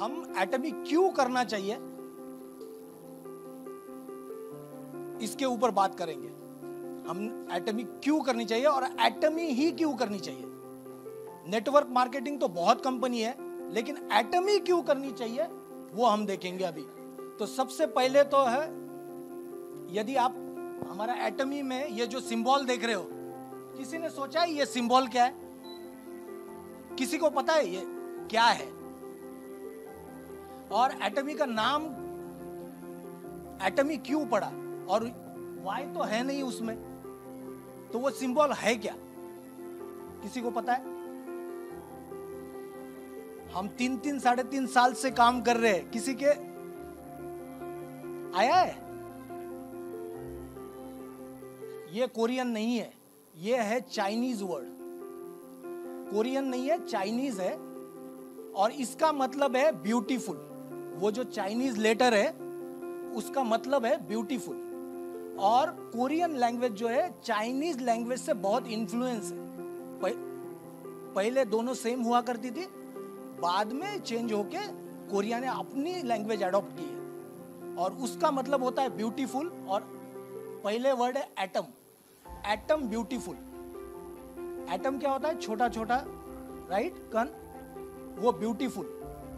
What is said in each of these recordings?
हम एटमी क्यों करना चाहिए इसके ऊपर बात करेंगे। हम एटमी क्यों करनी चाहिए और एटमी ही क्यों करनी चाहिए। नेटवर्क मार्केटिंग तो बहुत कंपनी है, लेकिन एटमी क्यों करनी चाहिए वो हम देखेंगे अभी। तो सबसे पहले तो है, यदि आप हमारा एटमी में ये जो सिंबल देख रहे हो, किसी ने सोचा है ये सिंबल क्या है? किसी को पता है ये क्या है? और एटमी का नाम एटमी क्यों पड़ा? और वाई तो है नहीं उसमें, तो वो सिंबल है क्या? किसी को पता है? हम 3-3 साढ़े 3 साल से काम कर रहे हैं, किसी के आया है? ये कोरियन नहीं है, ये है चाइनीज वर्ड। कोरियन नहीं है, चाइनीज है, और इसका मतलब है ब्यूटीफुल। वो जो चाइनीज लेटर है उसका मतलब है ब्यूटीफुल। और कोरियन लैंग्वेज जो है चाइनीज लैंग्वेज से बहुत इन्फ्लुएंस है। पहले दोनों सेम हुआ करती थी, बाद में चेंज होके कोरिया ने अपनी लैंग्वेज अडॉप्ट की है, और उसका मतलब होता है ब्यूटीफुल। और पहले वर्ड है एटम। Atom beautiful. एटम क्या होता है? छोटा छोटा, राइट, कण। वो ब्यूटीफुल,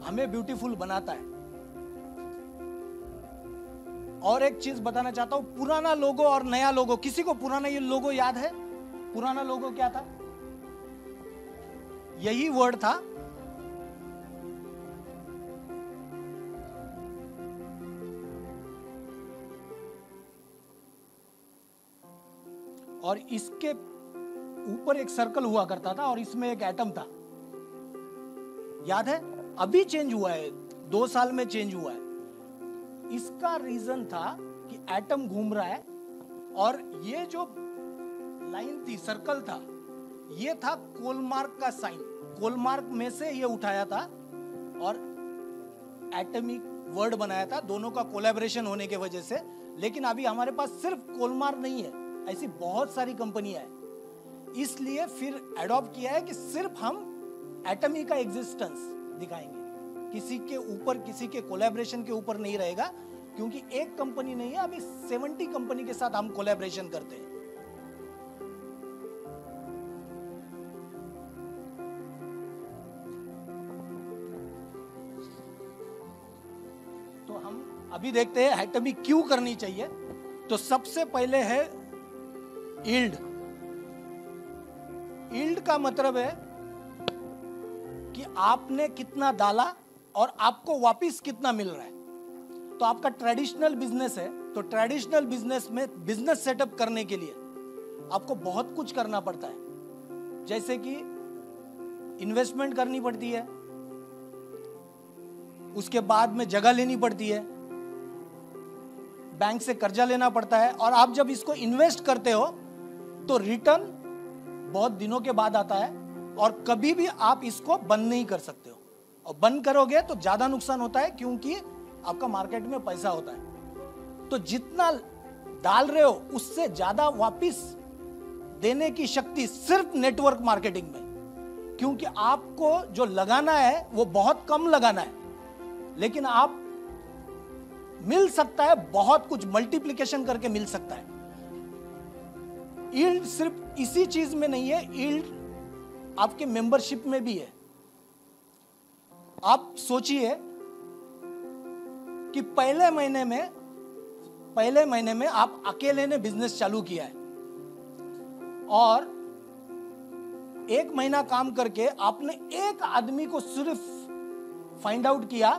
हमें ब्यूटीफुल बनाता है। और एक चीज बताना चाहता हूं, पुराना लोगो और नया लोगो, किसी को पुराना ये लोगो याद है? पुराना लोगो क्या था? यही वर्ड था। और इसके ऊपर एक सर्कल हुआ करता था और इसमें एक एटम था, याद है? अभी चेंज हुआ है, 2 साल में चेंज हुआ है। इसका रीजन था कि एटम घूम रहा है, और ये जो लाइन थी, सर्कल था, ये था कोलमार्क का साइन। कोलमार्क में से ये उठाया था और एटमिक वर्ड बनाया था, दोनों का कोलैबोरेशन होने के वजह से। लेकिन अभी हमारे पास सिर्फ कोलमार्क नहीं है, ऐसी बहुत सारी कंपनियां हैं, इसलिए फिर अडॉप्ट किया है कि सिर्फ हम एटमी का एग्जिस्टेंस दिखाएंगे, किसी के ऊपर, किसी के कोलैबोरेशन के ऊपर नहीं रहेगा, क्योंकि एक कंपनी नहीं है, अभी 70 कंपनी के साथ हम कोलैबोरेशन करते हैं। तो हम अभी देखते हैं एटमी क्यों करनी चाहिए। तो सबसे पहले है यील्ड। यील्ड का मतलब है कि आपने कितना डाला और आपको वापस कितना मिल रहा है। तो आपका ट्रेडिशनल बिजनेस है, तो ट्रेडिशनल बिजनेस में बिजनेस सेटअप करने के लिए आपको बहुत कुछ करना पड़ता है, जैसे कि इन्वेस्टमेंट करनी पड़ती है, उसके बाद में जगह लेनी पड़ती है, बैंक से कर्जा लेना पड़ता है, और आप जब इसको इन्वेस्ट करते हो तो रिटर्न बहुत दिनों के बाद आता है, और कभी भी आप इसको बंद नहीं कर सकते हो। और बंद करोगे तो ज्यादा नुकसान होता है, क्योंकि आपका मार्केट में पैसा होता है। तो जितना डाल रहे हो उससे ज्यादा वापस देने की शक्ति सिर्फ नेटवर्क मार्केटिंग में, क्योंकि आपको जो लगाना है वो बहुत कम लगाना है, लेकिन आप मिल सकता है बहुत कुछ, मल्टीप्लिकेशन करके मिल सकता है। यील्ड सिर्फ इसी चीज में नहीं है, यील्ड आपके मेंबरशिप में भी है। आप सोचिए कि पहले महीने में आप अकेले ने बिजनेस चालू किया है, और 1 महीना काम करके आपने एक आदमी को सिर्फ फाइंड आउट किया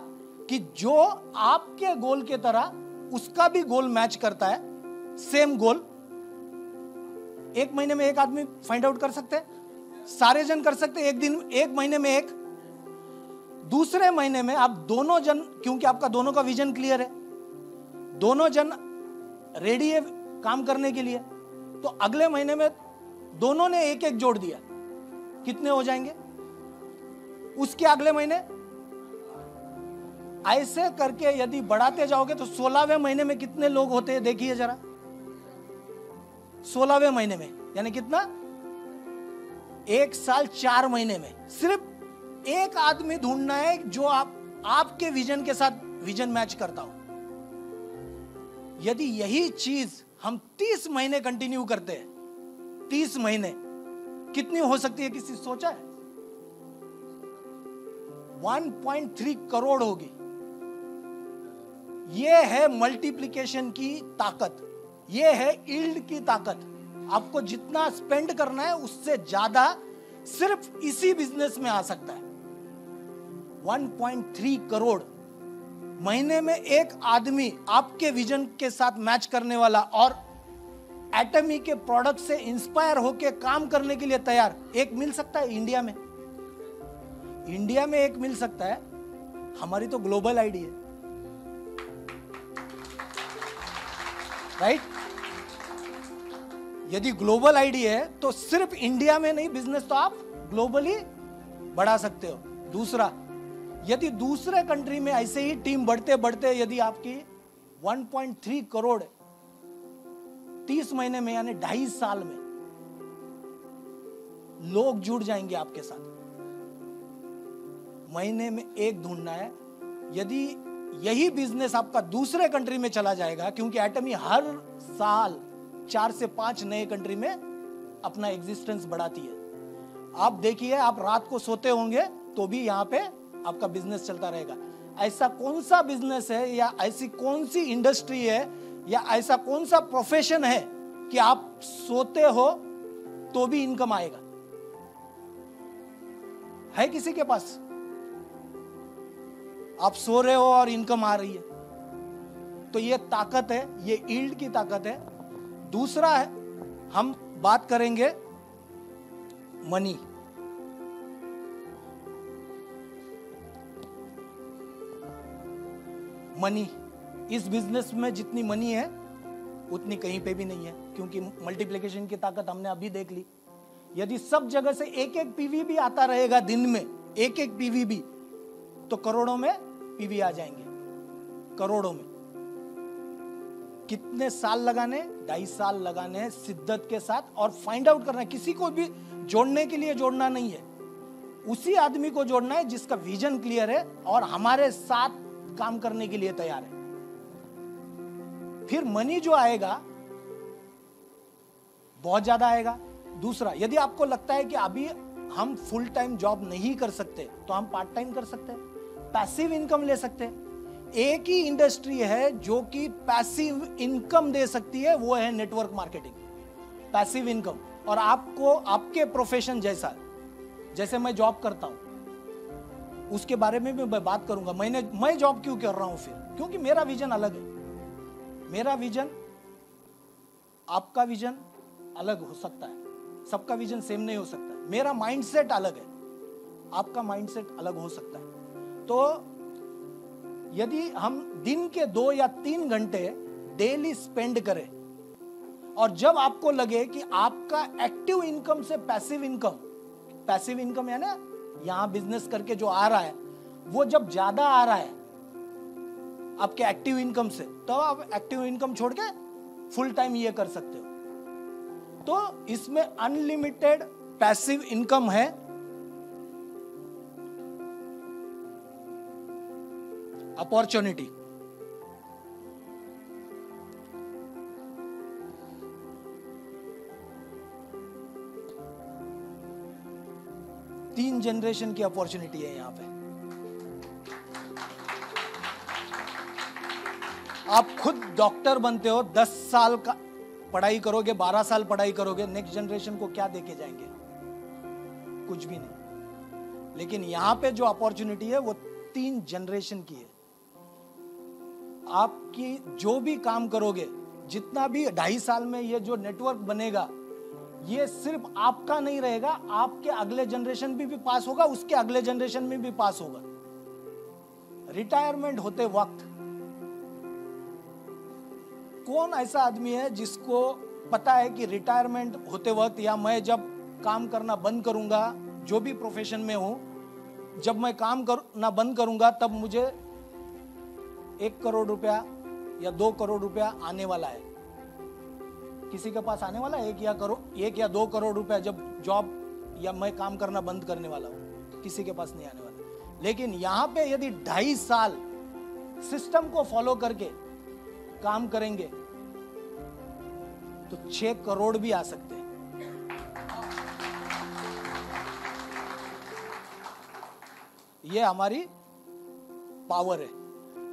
कि जो आपके गोल के तरह उसका भी गोल मैच करता है, सेम गोल। 1 महीने में एक आदमी फाइंड आउट कर सकते हैं? सारे जन कर सकते हैं एक दिन, 1 महीने में एक। दूसरे महीने में आप दोनों जन, क्योंकि आपका दोनों का विजन क्लियर है, दोनों जन रेडी है काम करने के लिए, तो अगले महीने में दोनों ने एक एक जोड़ दिया, कितने हो जाएंगे? उसके अगले महीने ऐसे करके यदि बढ़ाते जाओगे तो 16वें महीने में कितने लोग होते हैं देखिए जरा। 16वें महीने में यानी कितना? 1 साल 4 महीने में सिर्फ एक आदमी ढूंढना है जो आपके विजन के साथ विजन मैच करता हो। यदि यही चीज हम 30 महीने कंटिन्यू करते हैं, 30 महीने कितनी हो सकती है, किसी सोचा है? 1.3 करोड़ होगी। यह है मल्टीप्लिकेशन की ताकत, यह है यील्ड की ताकत। आपको जितना स्पेंड करना है उससे ज्यादा सिर्फ इसी बिजनेस में आ सकता है। 1.3 करोड़ महीने में एक आदमी आपके विजन के साथ मैच करने वाला और एटमी के प्रोडक्ट से इंस्पायर होकर काम करने के लिए तैयार एक मिल सकता है इंडिया में। इंडिया में एक मिल सकता है। हमारी तो ग्लोबल आईडी है, राइट? यदि ग्लोबल आईडी है तो सिर्फ इंडिया में नहीं, बिजनेस तो आप ग्लोबली बढ़ा सकते हो। दूसरा, यदि दूसरे कंट्री में ऐसे ही टीम बढ़ते बढ़ते यदि आपकी 1.3 करोड़ 30 महीने में यानी 2.5 साल में लोग जुड़ जाएंगे आपके साथ। महीने में एक ढूंढना है। यदि यही बिजनेस आपका दूसरे कंट्री में चला जाएगा, क्योंकि एटमी हर साल 4 से 5 नए कंट्री में अपना एग्जिस्टेंस बढ़ाती है। आप देखिए, आप रात को सोते होंगे तो भी यहां पे आपका बिजनेस चलता रहेगा। ऐसा कौन सा बिजनेस है या ऐसी कौन सी इंडस्ट्री है या ऐसा कौन सा प्रोफेशन है कि आप सोते हो तो भी इनकम आएगा? है किसी के पास? आप सो रहे हो और इनकम आ रही है, तो ये ताकत है, ये यील्ड की ताकत है। दूसरा है, हम बात करेंगे मनी। मनी, इस बिजनेस में जितनी मनी है उतनी कहीं पे भी नहीं है, क्योंकि मल्टीप्लिकेशन की ताकत हमने अभी देख ली। यदि सब जगह से एक एक पीवी भी आता रहेगा दिन में, एक एक पीवी भी, तो करोड़ों में पीवी आ जाएंगे, करोड़ों में। कितने साल लगाने? 2.5 साल लगाने शिद्दत के साथ, और फाइंड आउट करना है। किसी को भी जोड़ने के लिए जोड़ना नहीं है, उसी आदमी को जोड़ना है जिसका विजन क्लियर है और हमारे साथ काम करने के लिए तैयार है। फिर मनी जो आएगा बहुत ज्यादा आएगा। दूसरा, यदि आपको लगता है कि अभी हम फुल टाइम जॉब नहीं कर सकते तो हम पार्ट टाइम कर सकते हैं, पैसिव इनकम ले सकते हैं। एक ही इंडस्ट्री है जो कि पैसिव इनकम दे सकती है, वो है नेटवर्क मार्केटिंग, पैसिव इनकम। और आपको आपके प्रोफेशन जैसे मैं जॉब करता हूं उसके बारे में भी मैं बात करूंगा। मैं जॉब क्यों कर रहा हूं फिर? क्योंकि मेरा विजन अलग है। मेरा विजन, आपका विजन अलग हो सकता है, सबका विजन सेम नहीं हो सकता। मेरा माइंडसेट अलग है, आपका माइंडसेट अलग हो सकता है। तो यदि हम दिन के 2 या 3 घंटे डेली स्पेंड करें, और जब आपको लगे कि आपका एक्टिव इनकम से पैसिव इनकम है ना, यहां बिजनेस करके जो आ रहा है वो जब ज्यादा आ रहा है आपके एक्टिव इनकम से, तो आप एक्टिव इनकम छोड़ के फुल टाइम ये कर सकते हो। तो इसमें अनलिमिटेड पैसिव इनकम है। अपॉर्चुनिटी, तीन जनरेशन की अपॉर्चुनिटी है यहां पे। आप खुद डॉक्टर बनते हो, 10 साल का पढ़ाई करोगे, 12 साल पढ़ाई करोगे, नेक्स्ट जनरेशन को क्या देके जाएंगे? कुछ भी नहीं। लेकिन यहां पे जो अपॉर्चुनिटी है वो 3 जनरेशन की है। आपकी जो भी काम करोगे, जितना भी 2.5 साल में ये जो नेटवर्क बनेगा, ये सिर्फ आपका नहीं रहेगा, आपके अगले जनरेशन भी पास होगा, उसके अगले जनरेशन में भी पास होगा। रिटायरमेंट होते वक्त कौन ऐसा आदमी है जिसको पता है कि रिटायरमेंट होते वक्त या मैं जब काम करना बंद करूंगा, जो भी प्रोफेशन में हूं, जब मैं काम करना बंद करूंगा तब मुझे 1 करोड़ रुपया या 2 करोड़ रुपया आने वाला है? किसी के पास आने वाला है 1 या 2 करोड़ रुपया जब जॉब या मैं काम करना बंद करने वाला हूं? किसी के पास नहीं आने वाला। लेकिन यहां पे यदि 2.5 साल सिस्टम को फॉलो करके काम करेंगे तो 6 करोड़ भी आ सकते हैं। ये हमारी पावर है।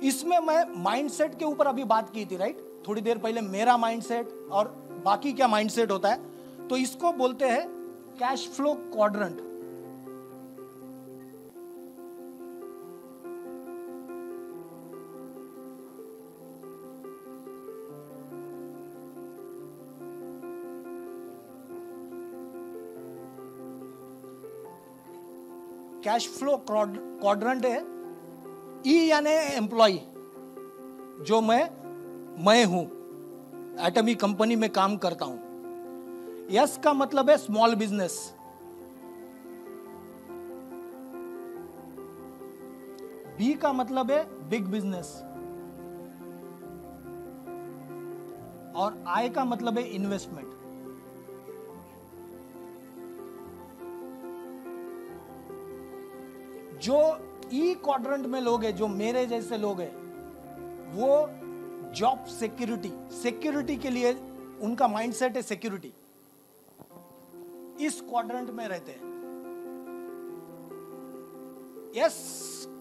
इसमें मैं माइंडसेट के ऊपर अभी बात की थी, राइट? थोड़ी देर पहले मेरा माइंडसेट और बाकी क्या माइंडसेट होता है, तो इसको बोलते हैं cash flow quadrant. Cash flow quadrant है। ई यानी एम्प्लॉय, जो मैं हूं, एटमी कंपनी में काम करता हूं। एस का मतलब है स्मॉल बिजनेस। बी का मतलब है बिग बिजनेस। और आई का मतलब है इन्वेस्टमेंट। जो ई क्वाड्रेंट में लोग हैं, जो मेरे जैसे लोग हैं, वो जॉब सिक्योरिटी के लिए उनका माइंडसेट है सिक्योरिटी, इस क्वाड्रेंट में रहते हैं। यस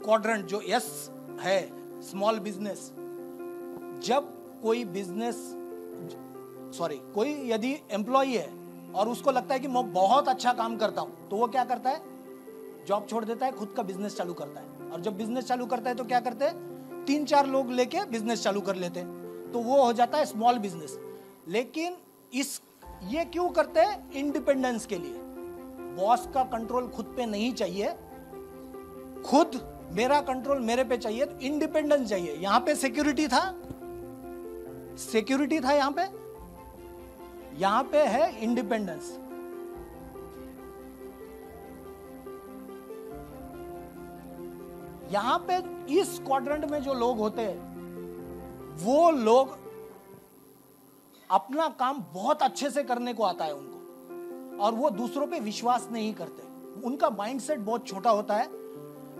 क्वाड्रेंट, जो यस है स्मॉल बिजनेस, जब कोई यदि एम्प्लॉय है और उसको लगता है कि मैं बहुत अच्छा काम करता हूं, तो वो क्या करता है? जॉब छोड़ देता है, खुद का बिजनेस चालू करता है। और जब बिजनेस चालू करता है तो क्या करते हैं? 3-4 लोग लेके बिजनेस चालू कर लेते हैं, तो वो हो जाता है स्मॉल बिजनेस। लेकिन ये क्यों करते हैं? इंडिपेंडेंस के लिए। बॉस का कंट्रोल खुद पे नहीं चाहिए, खुद मेरा कंट्रोल मेरे पे चाहिए, तो इंडिपेंडेंस चाहिए। यहां पे सिक्योरिटी था यहां पे है इंडिपेंडेंस। यहां पे इस क्वाड्रेंट में जो लोग होते हैं, वो लोग अपना काम बहुत अच्छे से करने को आता है उनको, और वो दूसरों पे विश्वास नहीं करते। उनका माइंडसेट बहुत छोटा होता है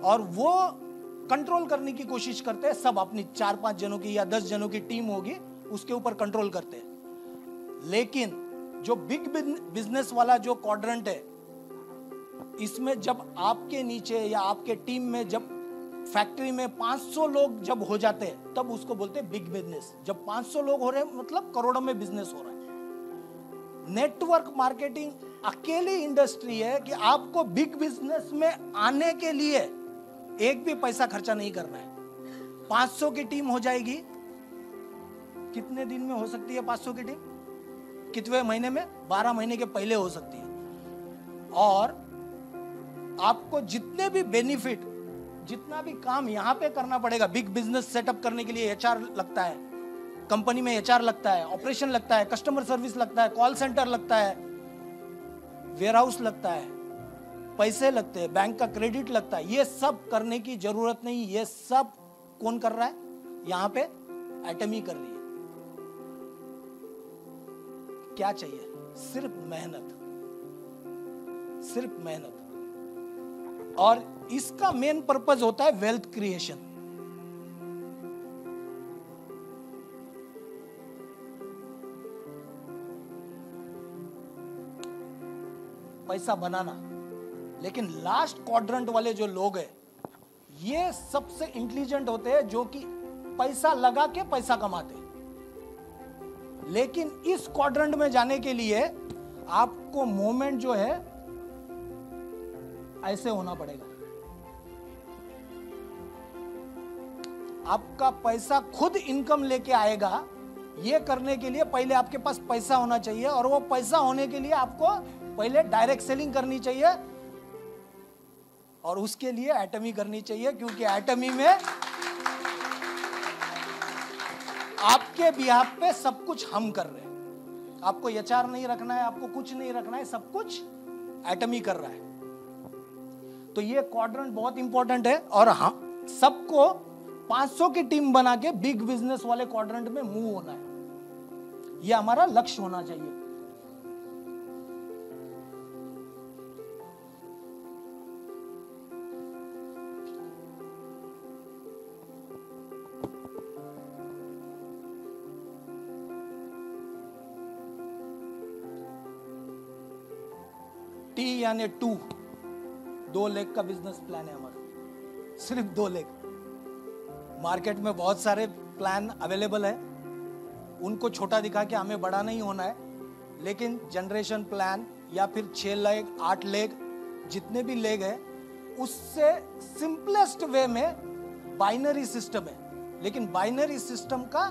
और वो कंट्रोल करने की कोशिश करते हैं। सब अपनी 4-5 जनों की या 10 जनों की टीम होगी, उसके ऊपर कंट्रोल करते हैं। लेकिन जो बिग बिजनेस वाला जो क्वाड्रेंट है, इसमें जब आपके नीचे या आपके टीम में जब फैक्ट्री में 500 लोग जब हो जाते हैं, तब उसको बोलते हैं बिग बिजनेस। जब 500 लोग हो रहे हैं, मतलब करोड़ों में बिजनेस हो रहा है। नेटवर्क मार्केटिंग अकेली इंडस्ट्री है कि आपको बिग बिजनेस में आने के लिए एक भी पैसा खर्चा नहीं करना है। 500 की टीम हो जाएगी। कितने दिन में हो सकती है 500 की टीम? कितने महीने में? 12 महीने के पहले हो सकती है। और आपको जितने भी बेनिफिट, जितना भी काम यहां पे करना पड़ेगा, बिग बिजनेस सेटअप करने के लिए एचआर लगता है, कंपनी में एचआर लगता है, ऑपरेशन लगता है, कस्टमर सर्विस लगता है, कॉल सेंटर लगता है, वेयरहाउस लगता है, पैसे लगते हैं, बैंक का क्रेडिट लगता है। ये सब करने की जरूरत नहीं। ये सब कौन कर रहा है? यहां पे एटमी कर रही है। क्या चाहिए? सिर्फ मेहनत, सिर्फ मेहनत। और इसका मेन पर्पस होता है वेल्थ क्रिएशन। पैसा बनाना। लेकिन लास्ट क्वाड्रेंट वाले जो लोग हैं, ये सबसे इंटेलिजेंट होते हैं, जो कि पैसा लगा के पैसा कमाते हैं। लेकिन इस क्वाड्रेंट में जाने के लिए आपको मूवमेंट जो है ऐसे होना पड़ेगा। आपका पैसा खुद इनकम लेके आएगा। ये करने के लिए पहले आपके पास पैसा होना चाहिए, और वो पैसा होने के लिए आपको पहले डायरेक्ट सेलिंग करनी चाहिए, और उसके लिए एटमी करनी चाहिए। क्योंकि एटमी में आपके बिहाफ पे सब कुछ हम कर रहे हैं। आपको एचआर नहीं रखना है, आपको कुछ नहीं रखना है, सब कुछ एटमी कर रहा है। तो ये क्वाड्रेंट बहुत इंपॉर्टेंट है, और हाँ, सबको 500 की टीम बना के बिग बिजनेस वाले क्वाड्रेंट में मूव होना है। ये हमारा लक्ष्य होना चाहिए। T यानी 2 लेग का बिजनेस प्लान है हमारा, सिर्फ 2 लेग। मार्केट में बहुत सारे प्लान अवेलेबल है, उनको छोटा दिखा के हमें बड़ा नहीं होना है, लेकिन जनरेशन प्लान या फिर 6 लेग 8 लेग जितने भी लेग है, उससे सिंपलेस्ट वे में बाइनरी सिस्टम है। लेकिन बाइनरी सिस्टम का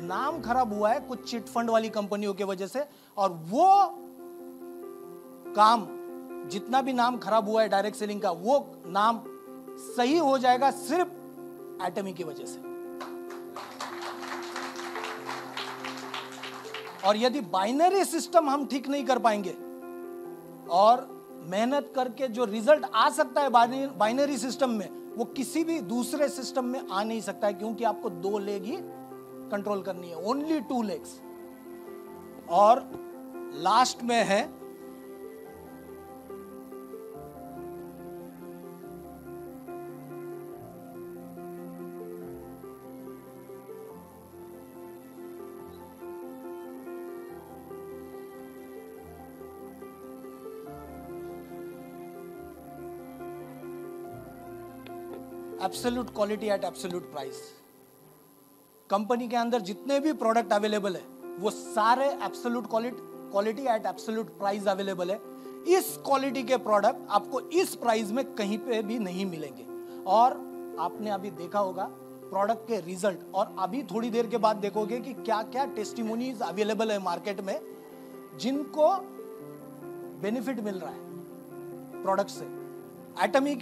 नाम खराब हुआ है कुछ चिट फंड वाली कंपनियों की वजह से, और वो काम जितना भी नाम खराब हुआ है डायरेक्ट सेलिंग का, वो नाम सही हो जाएगा सिर्फ एटमी की वजह से। और यदि बाइनरी सिस्टम हम ठीक नहीं कर पाएंगे और मेहनत करके जो रिजल्ट आ सकता है बाइनरी सिस्टम में, वो किसी भी दूसरे सिस्टम में आ नहीं सकता है, क्योंकि आपको 2 लेग ही कंट्रोल करनी है, ओनली 2 लेग्स। और लास्ट में है absolute quality eight absolute price. Company के अंदर जितने भी प्रोडक्ट अवेलेबल है वो सारे absolute quality eight absolute price available है। इस क्वालिटी के प्रोडक्ट आपको इस प्राइस में कहीं पे भी नहीं मिलेंगे। और आपने अभी देखा होगा प्रोडक्ट के रिजल्ट, और अभी थोड़ी देर के बाद देखोगे कि क्या क्या टेस्टिमोनीज अवेलेबल है मार्केट में जिनको बेनिफिट मिल रहा है प्रोडक्ट से। एटमी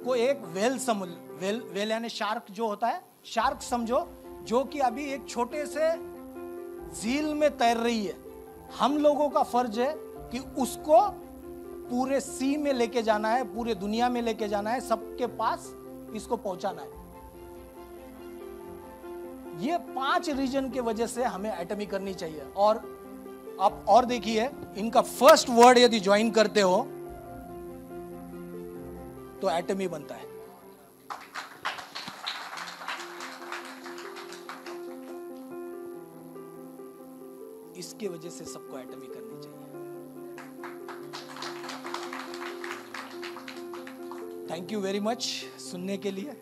को एक वेल यानी शार्क जो होता है, शार्क समझो, जो कि अभी एक छोटे से झील में तैर रही है। हम लोगों का फर्ज है कि उसको पूरे सी में लेके जाना है, पूरे दुनिया में लेके जाना है, सबके पास इसको पहुंचाना है। ये 5 रीजन के वजह से हमें एटमी करनी चाहिए। और आप और देखिए, इनका फर्स्ट वर्ड यदि ज्वाइन करते हो तो एटमी बनता है। इसके वजह से सबको एटमी करनी चाहिए। थैंक यू वेरी मच सुनने के लिए।